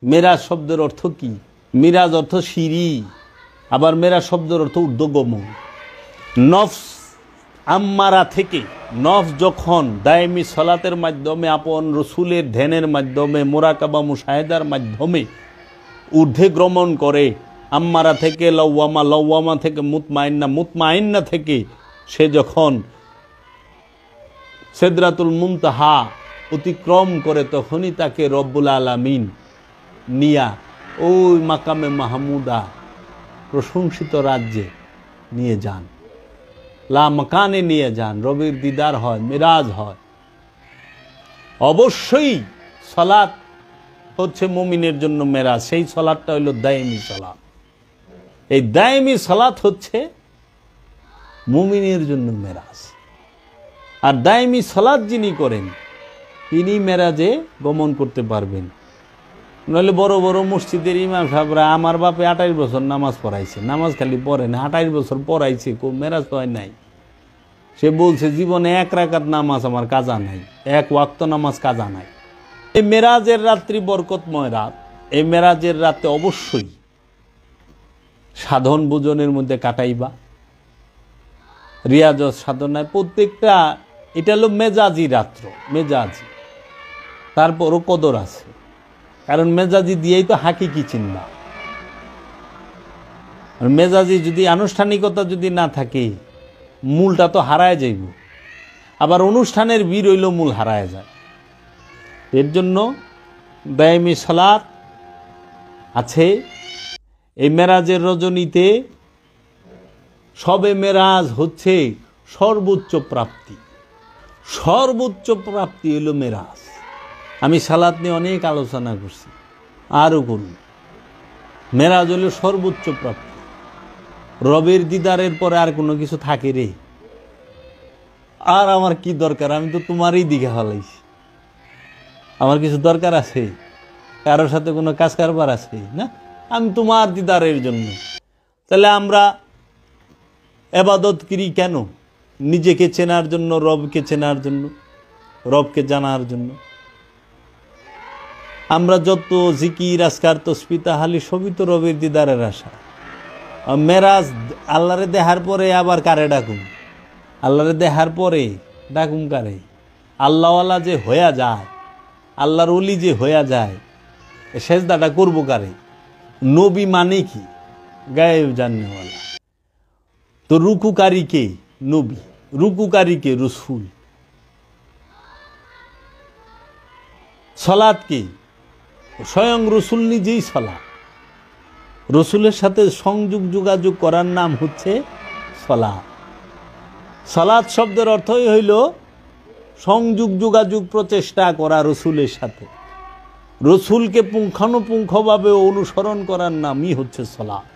মেরাজ শব্দের অর্থ কি? মিরাজ অর্থ সিঁড়ি, আবার মেরাজ শব্দের অর্থ ঊর্ধ্বগমন। নফস আম্মারা থেকে নফস যখন দায়েমি সলাতের মাধ্যমে আপন রসুলের ধ্যানের মাধ্যমে মোরাকাবা মুশাহেদার মাধ্যমে ঊর্ধ্বে গমন করে, আম্মারা থেকে লওয়ামা, লওয়ামা থেকে মুতমাইন্না, মুতমাইন্না থেকে সে যখন সিদরাতুল মুনতাহা অতিক্রম করে, তখনই তাকে রব্বুল আলামিন নিয়া ওই মাকামে মাহমুদা প্রশংসিত রাজ্যে নিয়ে যান, লা মাকানে নিয়ে যান, রবির দিদার হয়, মিরাজ হয়। অবশ্যই সালাত হচ্ছে মুমিনের জন্য মেরাজ। সেই সালাতটা হইল দায়েমি সালাত। এই দায়েমি সালাত হচ্ছে মুমিনের জন্য মেরাজ। আর দায়েমি সালাত যিনি করেন তিনি মেরাজে গমন করতে পারবেন। নইলে বড় বড় মসজিদের ইমাম সাহেবরা, আমার বাপে 28 বছর নামাজ পড়াইছে, নামাজ খালি পড়ে না, 28 বছর পড়াইছে, কেউ মেরাজ তো হয় নাই। সে বলছে জীবনে 1 রাকাত নামাজ আমার কাজা নাই, 1 ওয়াক্ত নামাজ কাজা নাই। এই মেরাজের রাত্রি বরকতময় রাত। এই মেরাজের রাতে অবশ্যই সাধন ভোজনের মধ্যে কাটাইবা, রিয়াজ সাধনায় প্রত্যেকটা। এটা হলো মেজাজি রাত্র, মেজাজি। তারপরও কদর আছে, কারণ মেজাজি দিয়েই তো হাকিকি চিনবা। মেজাজি যদি আনুষ্ঠানিকতা যদি না থাকে, মূলটা তো হারায় যাইব। আবার অনুষ্ঠানের বীর হইল মূল হারায় যায়। এর জন্য দায়েমি সালাত আছে। এই মেরাজের রজনীতে সবে মেরাজ হচ্ছে সর্বোচ্চ প্রাপ্তি। সর্বোচ্চ প্রাপ্তি হইল মেরাজ। আমি সালাত নিয়ে অনেক আলোচনা করছি, আরও করুন। মেরাজ হইল সর্বোচ্চ প্রাপ্তি। রবের দিদারের পরে আর কোনো কিছু থাকে রে? আর আমার কি দরকার? আমি তো তোমারই দিকে হালাইছি। আমার কিছু দরকার আছে? কারোর সাথে কোনো কাজ কারবার আছে না? আমি তোমার দিদারের জন্য। তাহলে আমরা ইবাদত করি কেন? নিজেকে চেনার জন্য, রবকে চেনার জন্য, রবকে জানার জন্য। আমরা যত জিকির, আজকার, তসবিহ, তাহালি সবই তো রবের দিদারের আশা। মেরাজ আল্লাহরে দেখার পরে আবার কারে ডাকুম? আল্লাহরে দেখার পরে ডাকুম কারে? আল্লাহওয়ালা যে হইয়া যায়, আল্লাহর ওলি যে হইয়া যায়, সেজদাটা করবো কারে? নবী মানে কি? গায়েব জানেওয়ালা। তো রুকুকারী কে? নবী। রুকুকারী কে? রসুল। সালাত কে? স্বয়ং রসুল নিজেই সালাত। রসুলের সাথে সংযোগ যোগাযোগ করার নাম হচ্ছে সালাত। সালাত শব্দের অর্থই হইল সংযোগ যোগাযোগ, প্রচেষ্টা করা রসুলের সাথে। রসুলকে পুঙ্খানুপুঙ্খভাবে অনুসরণ করার নামই হচ্ছে সালাত।